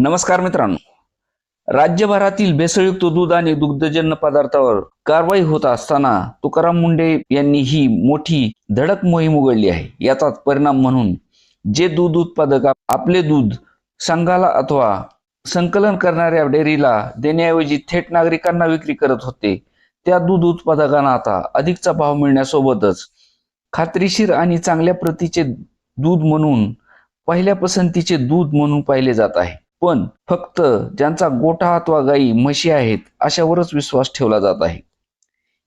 नमस्कार मित्रांनो, राज्यभरातील भेसळयुक्त दूध आणि दुग्धजन्य पदार्थावर कारवाई होत असताना तुकाराम मुंढे यांनी ही मोठी धडक मोहीम उघडली आहे. याचाच परिणाम म्हणून जे दूध उत्पादक आपले दूध संघाला अथवा संकलन करणाऱ्या डेअरीला देण्याऐवजी थेट नागरिकांना विक्री करत होते, त्या दूध उत्पादकांना आता अधिकचा भाव मिळण्यासोबतच खात्रीशीर आणि चांगल्या प्रतीचे दूध म्हणून पहिल्या पसंतीचे दूध म्हणून पाहिले जात आहे. पण फक्त ज्यांचा गोठा अथवा गाई म्हशी आहेत अशावरच विश्वास ठेवला जात आहे.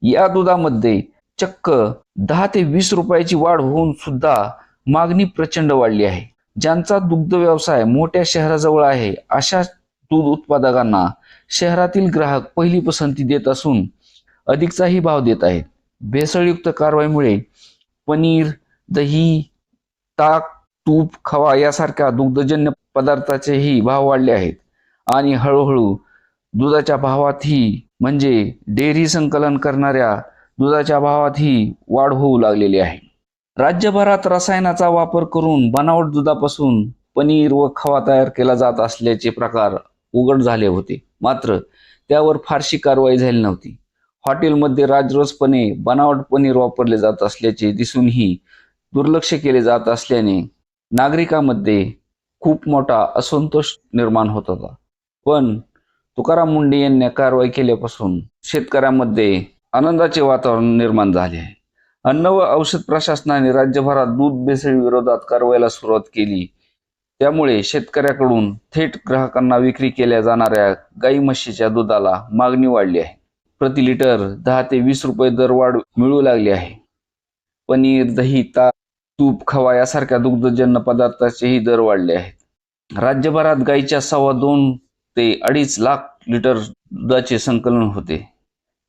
या दुधामध्ये चक्क 10 ते 20 रुपयाची वाढ होऊन सुद्धा मागणी प्रचंड वाढली आहे. ज्यांचा दुग्ध व्यवसाय मोठ्या शहराजवळ आहे अशा दूध उत्पादकांना शहरातील ग्राहक पहिली पसंती देत असून अधिकचाही भाव देत आहेत. भेसळयुक्त कारवाईमुळे पनीर, दही, ताक, तूप, खवा यासारख्या दुग्धजन्य पदार्थाचेही भाव वाढले आहेत आणि हळूहळू दुधाच्या भावातही म्हणजे डेअरी संकलन करणाऱ्या दुधाच्या भावातही वाढ होऊ लागलेली आहे. राज्यभरात रसायनाचा वापर करून बनावट दुधापासून पनीर व खवा तयार केला जात असल्याचे प्रकार उघड झाले होते, मात्र त्यावर फारशी कारवाई झाली नव्हती. हॉटेलमध्ये राजरोसपणे बनावट पनीर वापरले जात असल्याचे दिसूनही दुर्लक्ष केले जात असल्याने नागरिकांमध्ये खूप मोठा असंतोष निर्माण होत होता. पण तुकाराम मुंढे यांनी कारवाई केल्यापासून शेतकऱ्यांमध्ये आनंदाचे वातावरण निर्माण झाले आहे. अन्न व औषध प्रशासनाने राज्यभरात दूध भेसळी विरोधात कारवाईला सुरुवात केली. त्यामुळे शेतकऱ्याकडून थेट ग्राहकांना विक्री केल्या जाणाऱ्या गाई म्हशीच्या दुधाला मागणी वाढली आहे. प्रति लिटर 10 ते 20 रुपये दरवाढ मिळू लागली आहे. पनीर, दही, ताक, तूप, खवा यासारख्या दुग्धजन्य पदार्थाचेही दर वाढले आहेत. राज्यभरात गाईच्या 2.25 ते 2.5 लाख लिटर दुधाचे संकलन होते.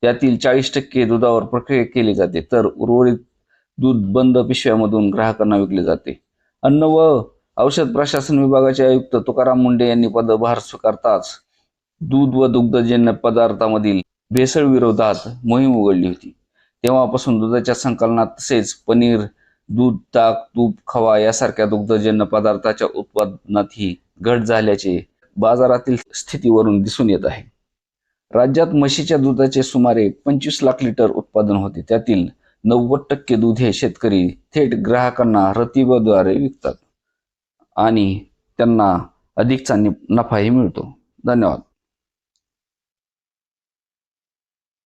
त्यातील 40% दुधावर प्रक्रिया केली जाते, तर उर्वरित दूध बंद पिशव्यामधून ग्राहकांना विकले जाते. अन्न व औषध प्रशासन विभागाचे आयुक्त तुकाराम मुंढे यांनी पदभार स्वीकारताच दूध व दुग्धजन्य पदार्थामधील भेसळ विरोधात मोहीम उघडली होती. तेव्हापासून दुधाच्या संकलनात तसेच पनीर, दूध, ताक, तूप, खवा यासारख्या दुग्धजन्य पदार्थाच्या उत्पादनातही घट झाल्याचे बाजारातील स्थितीवरून दिसून येत आहे. राज्यात म्हशीच्या दुधाचे सुमारे 25 लाख लिटर उत्पादन होते. त्यातील 90% दूध हे शेतकरी थेट ग्राहकांना रतीबाद्वारे विकतात आणि त्यांना अधिकचा नफाही मिळतो. धन्यवाद.